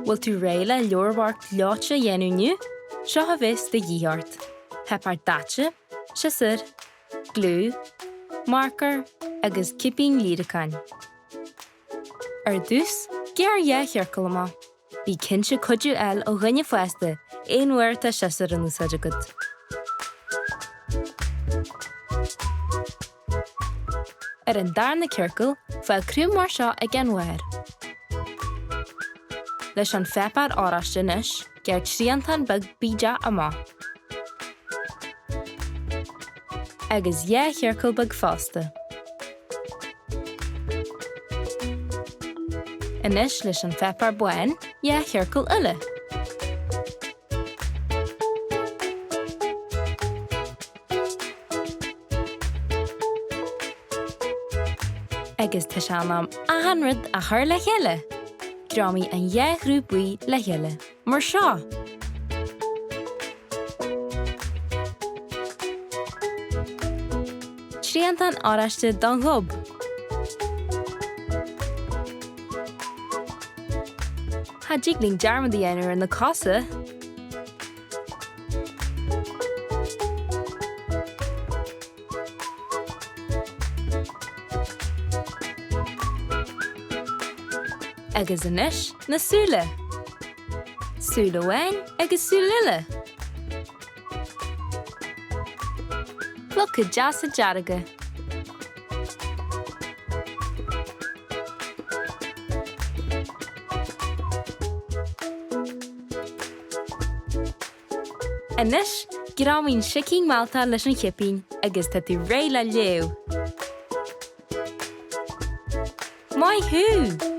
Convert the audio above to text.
Bhfuil tú réile leabharmharc láite dhéanú seo a bhís de dhíthart. Thepar daite, siosir, glú, marcar agus cipín líreacáin. Ar dús, gear chearcail amá. Bhí cinse cuidú eil ó ghine fosta éonmhair tá siosir an úsáide gud. Ar an darna cearcail, fáil crúm mar seo ag an mhair. Leis an feapad áráiste inis, geir tríantan bag bíide amá. Agus chearcail bag fásta. Inis leis an feapar buin, chearcail uile. Agus tá seanam ahanrad a chur le chéile. Drámaí an grú buí le chéile. Mar seo. Tríantan áráiste don ghub. Tá dígling dearmadaí anar in na casa. Agus inis na súla. Súla bhain agus súla uile. Plucha deas a dearga. Inis, grámaíonn sicín málta leis an chipín agus tá tú réile leo. Mai thú!